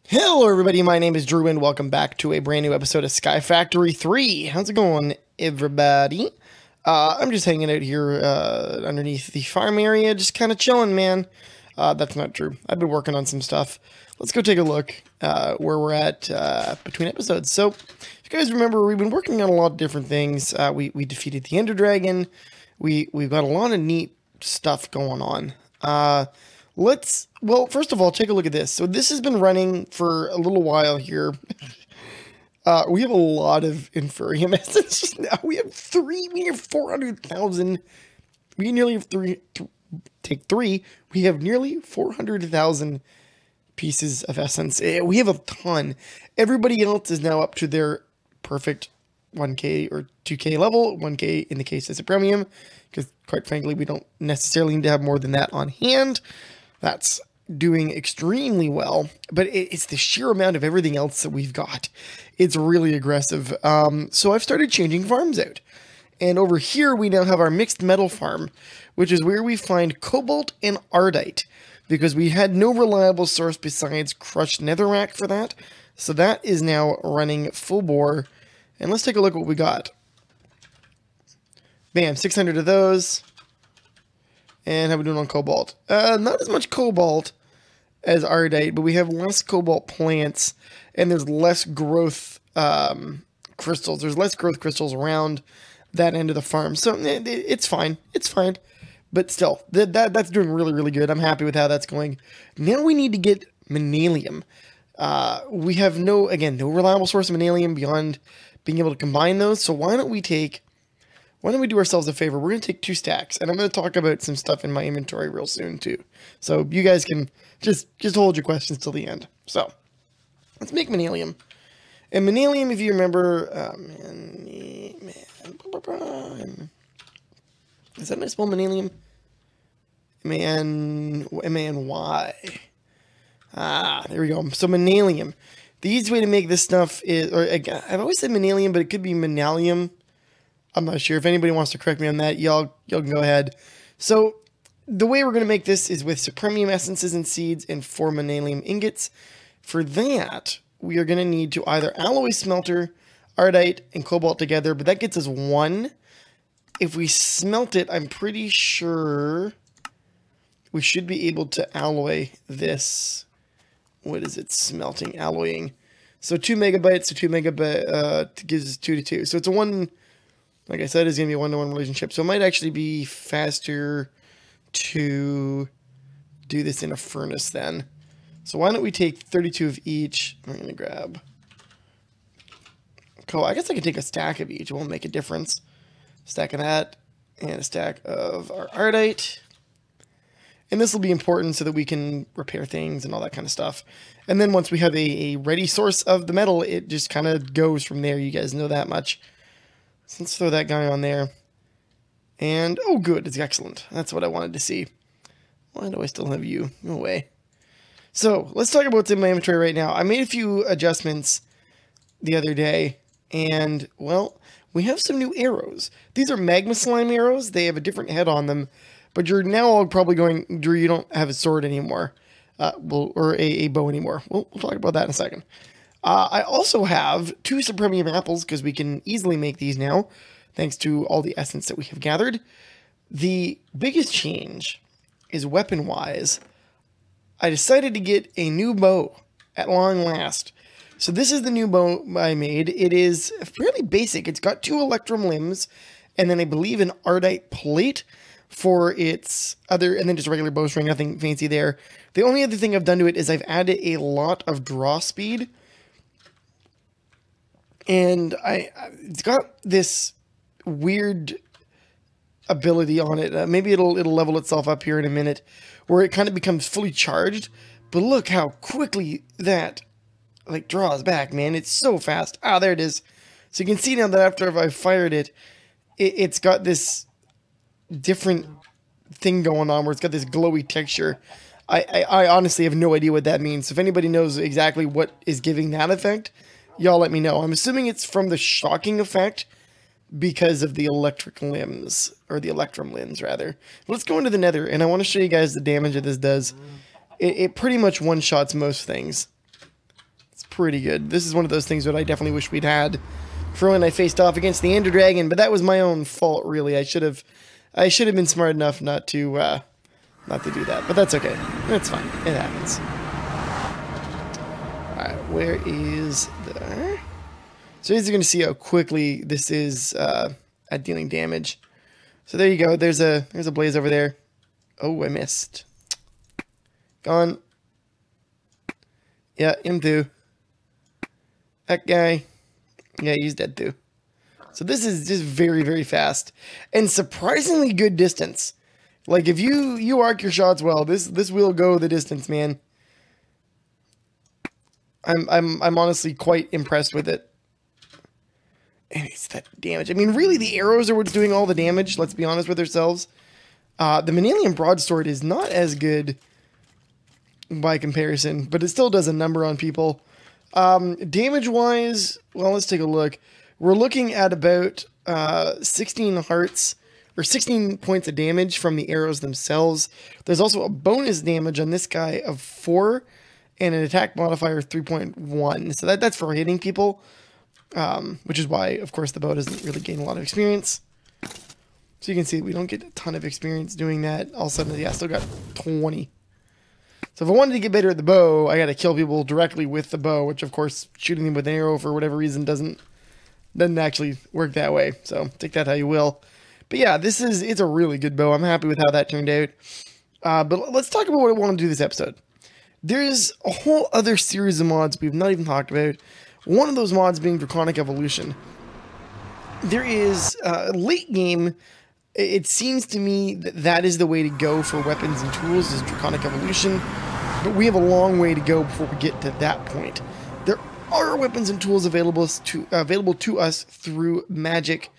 Hello everybody, my name is Drew and welcome back to a brand new episode of Sky Factory 3. How's it going, everybody? I'm just hanging out here underneath the farm area, just kind of chilling, man. That's not true. I've been working on some stuff. Let's go take a look where we're at between episodes. So, if you guys remember, we've been working on a lot of different things. We defeated the Ender Dragon. We've got a lot of neat stuff going on. Well, first of all, take a look at this. So this has been running for a little while here. We have a lot of Inferium essence now. We have 400,000. We nearly have take three. We have nearly 400,000 pieces of essence. We have a ton. Everybody else is now up to their perfect 1k or 2k level. 1k in the case of Supremium, because quite frankly, we don't necessarily need to have more than that on hand. That's doing extremely well, but it's the sheer amount of everything else that we've got. It's really aggressive. So I've started changing farms out. And over here, we now have our mixed metal farm, which is where we find cobalt and ardite, because we had no reliable source besides crushed netherrack for that. So that is now running full bore. And let's take a look at what we got. Bam, 600 of those. And how are we doing on cobalt? Not as much cobalt as ardite, but we have less cobalt plants, and there's less growth crystals. There's less growth crystals around that end of the farm, so it's fine. It's fine, but still, that's doing really, really good. I'm happy with how that's going. Now we need to get manelium. We have no reliable source of manelium beyond being able to combine those. So why don't we do ourselves a favor? We're going to take 2 stacks, and I'm going to talk about some stuff in my inventory real soon, too. So you guys can just hold your questions till the end. So, let's make manelium. And manelium, if you remember, is that how I spell manelium? M-A-N-Y. There we go. So, manelium. The easiest way to make this stuff is, I've always said manelium, but it could be manalium. I'm not sure. If anybody wants to correct me on that, y'all can go ahead. So, the way we're going to make this is with Supremium essences and seeds and 4 manelium ingots. For that, we are going to need to either alloy smelter, ardite, and cobalt together, but that gets us 1. If we smelt it, I'm pretty sure we should be able to alloy this. What is it? Smelting, alloying. So 2 megabytes to 2 megabyte gives us 2 to 2. So it's a 1... Like I said, it's going to be a 1-to-1 relationship. So it might actually be faster to do this in a furnace then. So why don't we take 32 of each. I'm going to grab... Cool. I guess I could take a stack of each. It won't make a difference. Stack of that. And a stack of our ardite. And this will be important so that we can repair things and all that kind of stuff. And then once we have a ready source of the metal, it just kind of goes from there. You guys know that much. So let's throw that guy on there. And, oh good, it's excellent. That's what I wanted to see. Why do I still have you? Go away. So, let's talk about what's in my inventory right now. I made a few adjustments the other day. And, well, we have some new arrows. These are magma slime arrows. They have a different head on them. But you're now all probably going, Drew, you don't have a sword anymore. Or a bow anymore. We'll talk about that in a second. I also have 2 Supremium apples, because we can easily make these now, thanks to all the essence that we have gathered. The biggest change is weapon-wise. I decided to get a new bow at long last. So this is the new bow I made. It is fairly basic. It's got 2 electrum limbs, and then I believe an ardite plate for its other, and then just a regular bowstring, nothing fancy there. The only other thing I've done to it is I've added a lot of draw speed. And it's got this weird ability on it. Maybe it'll level itself up here in a minute, where it kind of becomes fully charged. But look how quickly that draws back, man. It's so fast. Ah, there it is. So you can see now that after I've fired it, it's got this different thing going on where it's got this glowy texture. I honestly have no idea what that means. So if anybody knows exactly what is giving that effect, y'all let me know. I'm assuming it's from the shocking effect because of the electric limbs, or the electrum limbs, rather. Let's go into the nether, and I want to show you guys the damage that this does. It pretty much one-shots most things. pretty good. This is one of those things that I definitely wish we'd had for when I faced off against the Ender Dragon, but that was my own fault, really. I should have been smart enough not to do that, but that's okay. That's fine. It happens. All right, where is the? So as you're going to see how quickly this is at dealing damage. So there you go. There's a blaze over there. Oh, I missed. Gone. Yeah, him too. That guy. Yeah, he's dead too. So this is just very, very fast and surprisingly good distance. Like if you arc your shots well, this will go the distance, man. I'm honestly quite impressed with it. And it's that damage. I mean, really, the arrows are what's doing all the damage. Let's be honest with ourselves. The Manalian Broadsword is not as good by comparison, but it still does a number on people. Damage-wise, well, let's take a look. We're looking at about 16 hearts, or 16 points of damage from the arrows themselves. There's also a bonus damage on this guy of 4, and an attack modifier of 3.1. So that's for hitting people, which is why, of course, the bow doesn't really gain a lot of experience. So you can see we don't get a ton of experience doing that. All of a sudden, yeah, I still got 20. So if I wanted to get better at the bow, I got to kill people directly with the bow, which of course shooting them with an arrow for whatever reason doesn't actually work that way. So take that how you will. But yeah, it's a really good bow. I'm happy with how that turned out. But let's talk about what I want to do this episode. There's a whole other series of mods we've not even talked about. One of those mods being Draconic Evolution. There is late game. It seems to me that is the way to go for weapons and tools is Draconic Evolution, but we have a long way to go before we get to that point. There are weapons and tools available to us through magic,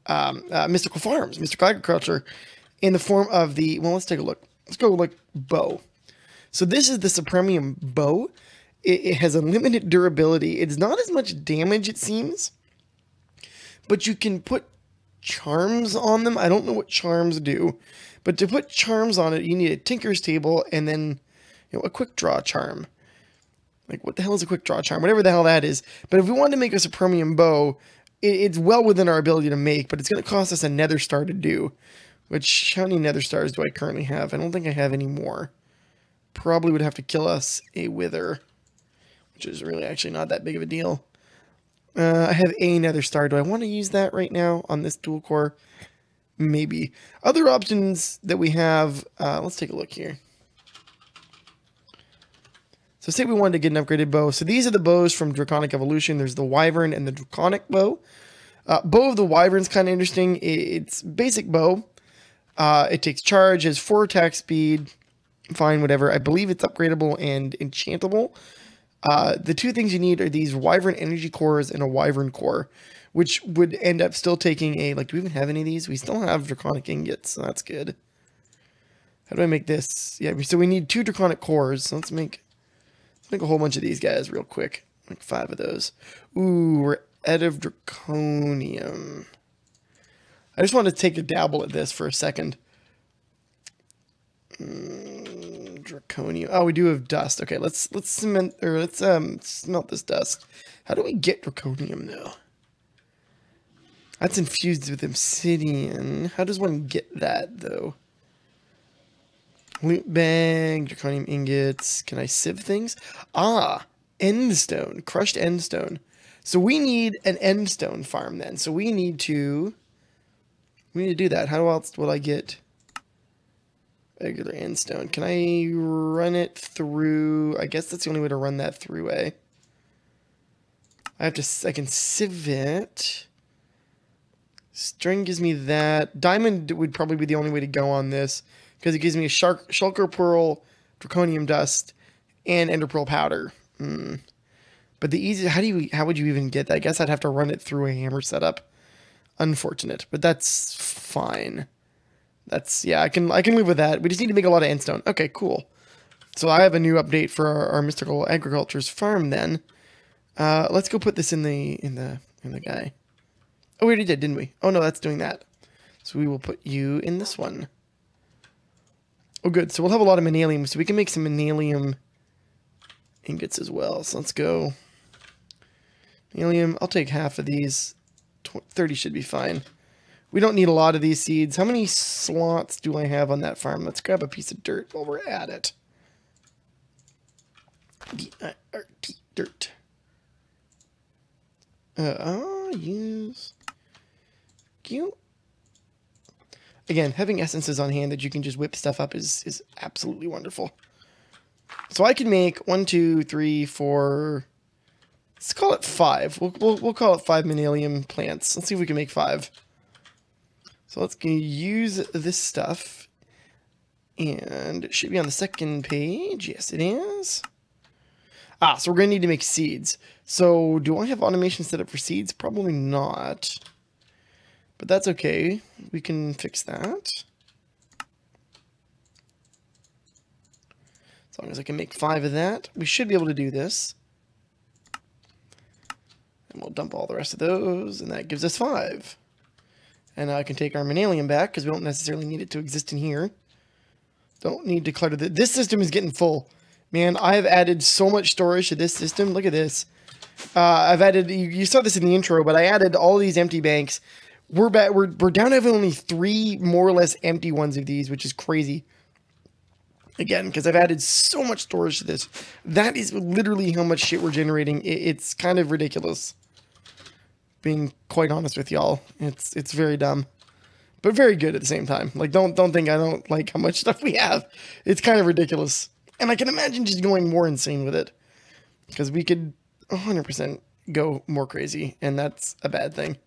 mystical farms, mystical agriculture, in the form of the, well, let's take a look. Let's go look bow. So this is the Supremium bow. It has unlimited durability. It's not as much damage, it seems, but you can put charms on them. I don't know what charms do, but to put charms on it, you need a Tinker's Table and then, a quick draw charm. Like, what the hell is a quick draw charm? Whatever the hell that is. But if we wanted to make a Supremium bow, it's well within our ability to make, but it's going to cost us a Nether Star to do. Which, how many Nether Stars do I currently have? I don't think I have any more. Probably would have to kill us a Wither, which is really actually not that big of a deal. I have a Nether Star. Do I want to use that right now on this dual core? Maybe. Other options that we have, let's take a look here. So say we wanted to get an upgraded bow. So these are the bows from Draconic Evolution. There's the Wyvern and the Draconic bow. Bow of the Wyvern's kind of interesting. It's basic bow. It takes charge, has 4 attack speed. Fine, whatever. I believe it's upgradable and enchantable. The two things you need are these Wyvern energy cores and a Wyvern core, which would end up still taking a, like, do we even have any of these? We still have Draconic ingots, so that's good. How do I make this? Yeah, so we need 2 Draconic cores. So let's make a whole bunch of these guys real quick. Like 5 of those. Ooh, we're out of Draconium. I just want to take a dabble at this for a second. Draconium. Oh, we do have dust. Okay, let's cement, or let's smelt this dust. How do we get Draconium though? That's infused with obsidian. How does one get that though? Loot bag, Draconium ingots. Can I sieve things? Ah, endstone, crushed endstone. So we need an endstone farm then. So we need to do that. How else will I get regular endstone? Can I run it through? I guess that's the only way to run that through, eh? I can sieve it. String gives me that. Diamond would probably be the only way to go on this, because it gives me a shulker pearl, draconium dust, and ender pearl powder. But the easy, how would you even get that? I guess I'd have to run it through a hammer setup. Unfortunate, but that's fine. Yeah, I can live with that. We just need to make a lot of endstone. Okay, cool. So I have a new update for our mystical agriculture's farm then. Let's go put this in the guy. Oh, we already did, didn't we? Oh no, that's doing that. So we will put you in this one. Oh good, so we'll have a lot of manalium, so we can make some manalium ingots as well. So let's go. Helium, I'll take half of these. 30 should be fine. We don't need a lot of these seeds. How many slots do I have on that farm? Let's grab a piece of dirt while we're at it. D-I-R-T, dirt. I'll use... Cute. Again, having essences on hand that you can just whip stuff up is absolutely wonderful. So I can make 1, 2, 3, 4... Let's call it 5. We'll call it 5 Manilium plants. Let's see if we can make 5. So let's use this stuff. And it should be on the second page. Yes, it is. Ah, so we're going to need to make seeds. So do I have automation set up for seeds? Probably not. But that's okay. We can fix that. As long as I can make 5 of that, we should be able to do this. And we'll dump all the rest of those, and that gives us 5. And now I can take our Manalium back, because we don't necessarily need it to exist in here. Don't need to clutter this. This system is getting full. Man, I have added so much storage to this system. Look at this. I've added, you saw this in the intro, but I added all these empty banks. We're down to having only 3 more or less empty ones of these, which is crazy. Again, because I've added so much storage to this. That is literally how much shit we're generating. It's kind of ridiculous. Being quite honest with y'all. It's very dumb. But very good at the same time. Like, don't think I don't like how much stuff we have. It's kind of ridiculous. And I can imagine just going more insane with it. Because we could 100% go more crazy. And that's a bad thing.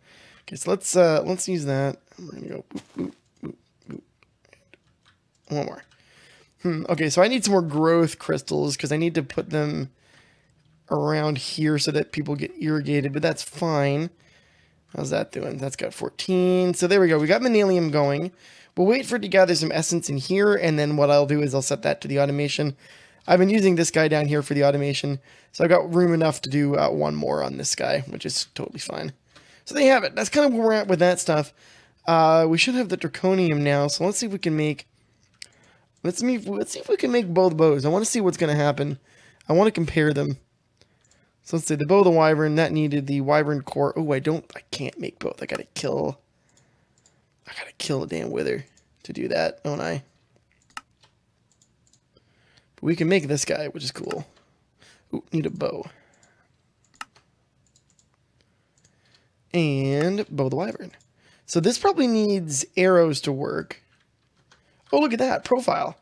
Okay, so let's use that. We're going to go boop, boop, boop, boop. One more. Okay, so I need some more growth crystals because I need to put them around here so that people get irrigated, but that's fine. How's that doing? That's got 14. So there we go. We got Manilium going. We'll wait for it to gather some essence in here, and then what I'll do is I'll set that to the automation. I've been using this guy down here for the automation, so I've got room enough to do 1 more on this guy, which is totally fine. So there you have it. That's kind of where we're at with that stuff. We should have the Draconium now, so let's see if we can make... Let's see if we can make both bows. I want to see what's going to happen. I want to compare them. So let's say the bow of the wyvern, that needed the wyvern core. Oh, I can't make both. I gotta kill a damn wither to do that, don't I? But we can make this guy, which is cool. Ooh, need a bow. And bow of the wyvern. So this probably needs arrows to work. Oh, look at that. Profile.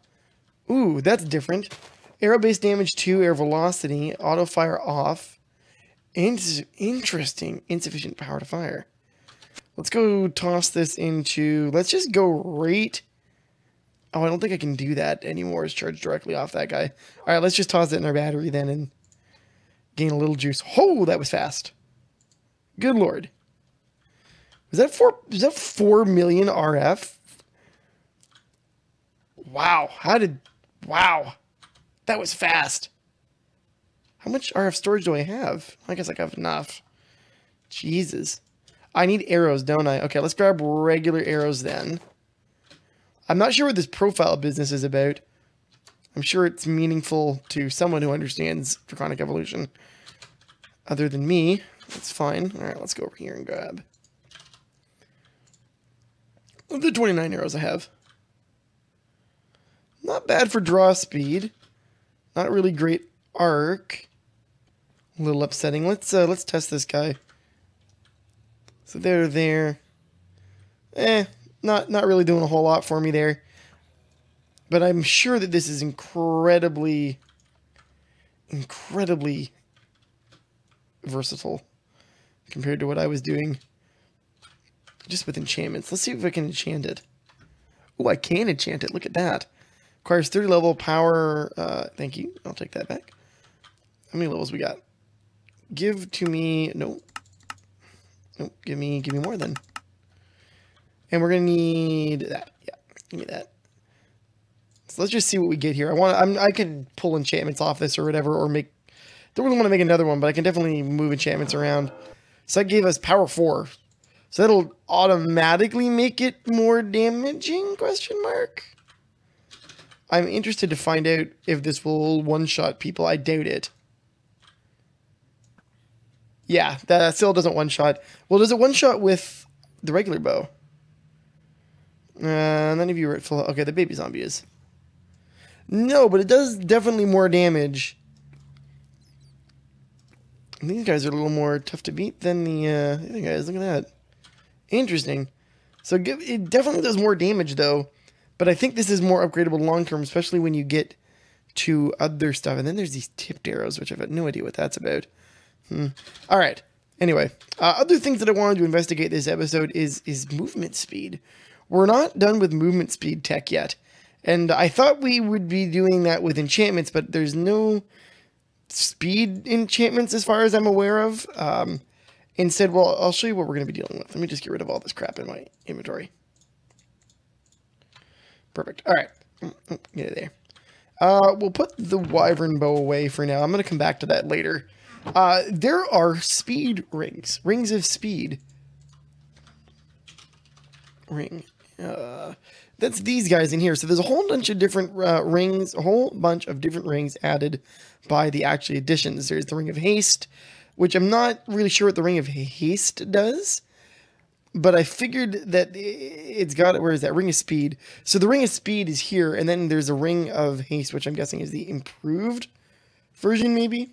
Ooh, that's different. Arrow-based damage 2, air velocity, auto-fire off. Interesting. Insufficient power to fire. Let's go toss this into... Let's just go right... Oh, I don't think I can do that anymore. It's charged directly off that guy. All right, let's just toss it in our battery then and gain a little juice. Oh, that was fast. Good Lord. Was that 4 million RF? Wow. Wow. That was fast. How much RF storage do I have? I guess I have enough. Jesus. I need arrows, don't I? Okay, let's grab regular arrows then. I'm not sure what this profile business is about. I'm sure it's meaningful to someone who understands draconic evolution. Other than me, that's fine. All right, let's go over here and grab the 29 arrows I have. Not bad for draw speed. Not really great arc. A little upsetting. Let's test this guy. So there. Not really doing a whole lot for me there. But I'm sure that this is incredibly versatile compared to what I was doing just with enchantments. Let's see if I can enchant it. Oh, I can enchant it. Look at that. Requires 30 level power. Thank you. I'll take that back. How many levels we got? Give to me... Nope. Give me more then. And we're gonna need that. Yeah, give me that. So let's just see what we get here. I can pull enchantments off this or whatever, or make... Don't really want to make another one, but I can definitely move enchantments around. So that gave us power 4. So that'll automatically make it more damaging? Question mark. I'm interested to find out if this will one-shot people. I doubt it. Yeah, that still doesn't one-shot. Well, does it one-shot with the regular bow? None of you are at full... Okay, the baby zombie is. No, but it does definitely more damage. And these guys are a little more tough to beat than the other guys. Look at that. Interesting. So it definitely does more damage, though. But I think this is more upgradable long-term, especially when you get to other stuff. And then there's these tipped arrows, which I've got no idea what that's about. All right. Anyway, other things that I wanted to investigate this episode is movement speed. We're not done with movement speed tech yet. And I thought we would be doing that with enchantments, but there's no speed enchantments as far as I'm aware of. Instead, well, I'll show you what we're going to be dealing with. Let me just get rid of all this crap in my inventory. Perfect. All right. Get it there. We'll put the wyvern bow away for now. I'm going to come back to that later. There are speed rings. Rings of speed. Ring. That's these guys in here. So there's a whole bunch of different rings, a whole bunch of different rings added by the actual additions. There's the Ring of Haste, which I'm not really sure what the Ring of Haste does, but I figured that it's got, where is that? Ring of Speed. So the Ring of Speed is here, and then there's a Ring of Haste, which I'm guessing is the improved version, maybe?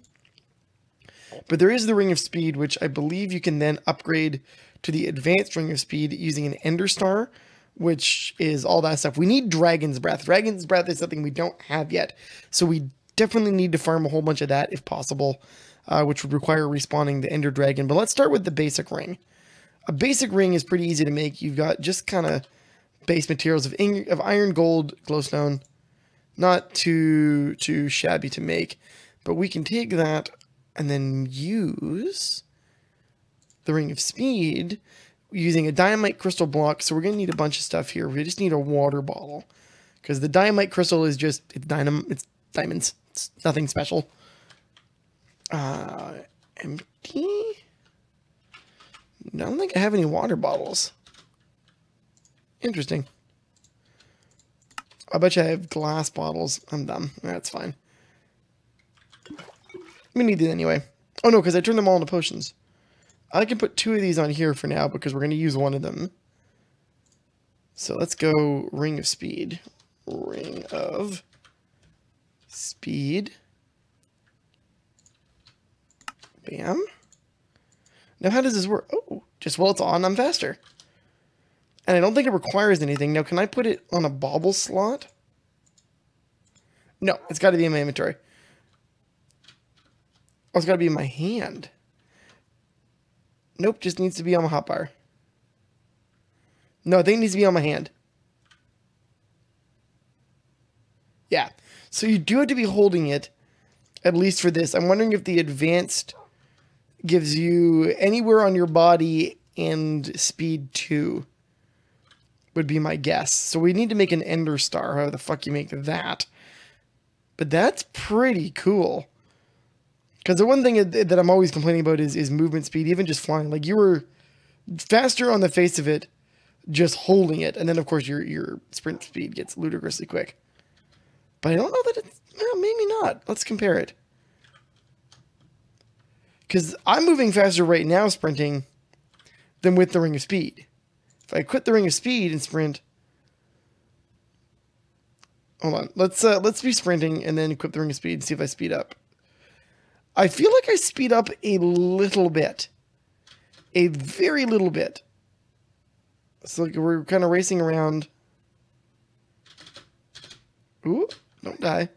But there is the Ring of Speed, which I believe you can then upgrade to the advanced Ring of Speed using an Ender Star, which is all that stuff. We need Dragon's Breath. Dragon's Breath is something we don't have yet, so we definitely need to farm a whole bunch of that if possible, which would require respawning the Ender Dragon. But let's start with the basic ring. A basic ring is pretty easy to make. You've got just kind of base materials of iron, gold, glowstone. Not too shabby to make, but we can take that and then use the Ring of Speed using a dynamite crystal block. So we're going to need a bunch of stuff here. We just need a water bottle because the dynamite crystal is just, it's diamonds. It's nothing special. Empty? I don't think I have any water bottles. Interesting. I bet you I have glass bottles. I'm dumb. That's fine. We need these anyway. Oh no, because I turned them all into potions. I can put 2 of these on here for now because we're going to use one of them. So let's go Ring of Speed. Ring of Speed. Bam. Now how does this work? Oh, just while it's on, I'm faster. And I don't think it requires anything. Now, can I put it on a bauble slot? No, it's got to be in my inventory. Oh, it's got to be in my hand. Nope, just needs to be on my hotbar. No, I think it needs to be on my hand. Yeah. So you do have to be holding it, at least for this. I'm wondering if the advanced gives you anywhere on your body and speed 2 would be my guess. So we need to make an Ender Star, however the fuck you make that. But that's pretty cool. Because the one thing that I'm always complaining about is movement speed, even just flying. Like, you were faster on the face of it just holding it. And then, of course, your sprint speed gets ludicrously quick. But I don't know that it's... Well, maybe not. Let's compare it. Because I'm moving faster right now sprinting than with the Ring of Speed. If I quit the Ring of Speed and sprint... Hold on. Let's be sprinting and then equip the Ring of Speed and see if I speed up. I feel like I speed up a little bit. A very little bit. So we're kind of racing around. Ooh, don't die.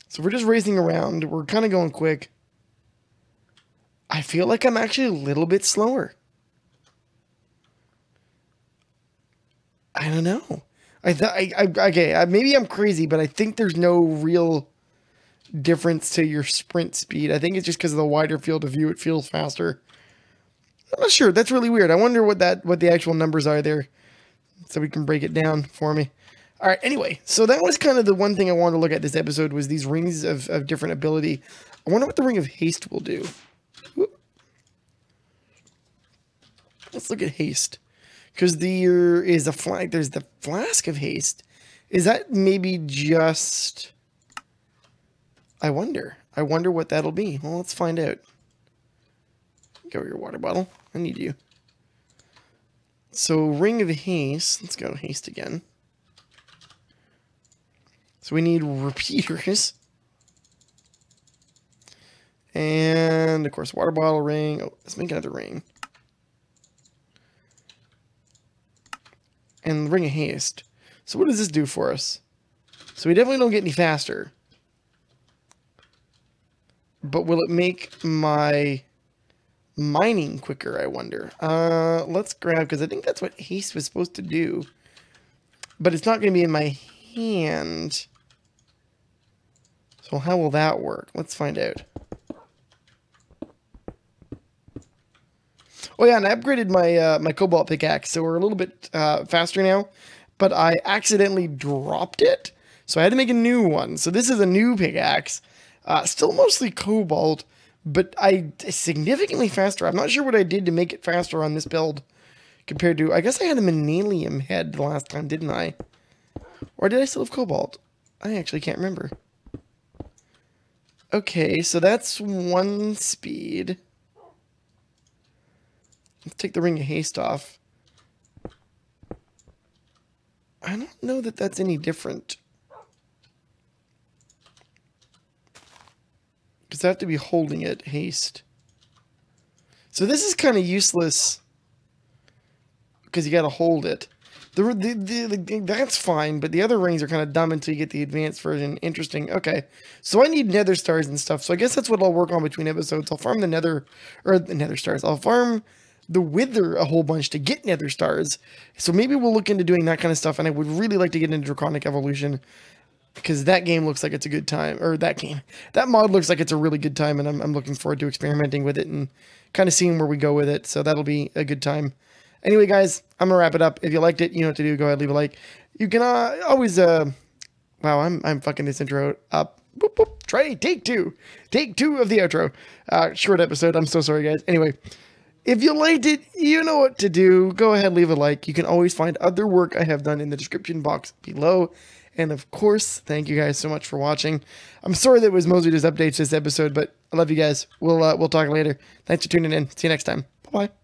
So we're just racing around. We're kind of going quick. I feel like I'm actually a little bit slower. I don't know. Okay, maybe I'm crazy, but I think there's no real difference to your sprint speed. I think it's just because of the wider field of view, it feels faster. I'm not sure. That's really weird. I wonder what the actual numbers are there, so we can break it down for me. All right. Anyway, so that was kind of the one thing I wanted to look at this episode was these rings of different ability. I wonder what the Ring of Haste will do. Whoop. Let's look at Haste, because there is a flag. There's the Flask of Haste. Is that maybe just? I wonder what that'll be. Well, let's find out. Go your water bottle. I need you. So ring of haste. Let's go haste again. So we need repeaters. And of course, water bottle ring. Oh, let's make another ring. And ring of haste. So what does this do for us? So we definitely don't get any faster. But will it make my mining quicker, I wonder? Let's grab, because I think that's what haste was supposed to do. But it's not going to be in my hand. So how will that work? Let's find out. Oh yeah, and I upgraded my my cobalt pickaxe, so we're a little bit faster now. But I accidentally dropped it, so I had to make a new one. So this is a new pickaxe, still mostly cobalt, but significantly faster. I'm not sure what I did to make it faster on this build compared to. I guess I had a manelium head the last time, didn't I? Or did I still have cobalt? I actually can't remember. Okay, so that's 1 speed. Let's take the ring of haste off. I don't know that that's any different. Because I have to be holding it, haste. So this is kind of useless. Because you got to hold it. That's fine, but the other rings are kind of dumb until you get the advanced version. Interesting. Okay, so I need nether stars and stuff. So I guess that's what I'll work on between episodes. I'll farm the nether stars. I'll farm the wither a whole bunch to get nether stars. So maybe we'll look into doing that kind of stuff. And I would really like to get into Draconic Evolution because that game looks like it's a good time. Or that mod looks like it's a really good time, and I'm looking forward to experimenting with it and kind of seeing where we go with it. So that'll be a good time. Anyway, guys, I'm going to wrap it up. If you liked it, you know what to do. Go ahead, leave a like. You can always, wow, I'm fucking this intro up. Boop, boop. Try take 2. Take 2 of the outro. Short episode. I'm so sorry, guys. Anyway, if you liked it, you know what to do. Go ahead, leave a like. You can always find other work I have done in the description box below. And of course, thank you guys so much for watching. I'm sorry that it was mostly just updates this episode, but I love you guys. We'll talk later. Thanks for tuning in. See you next time. Bye-bye.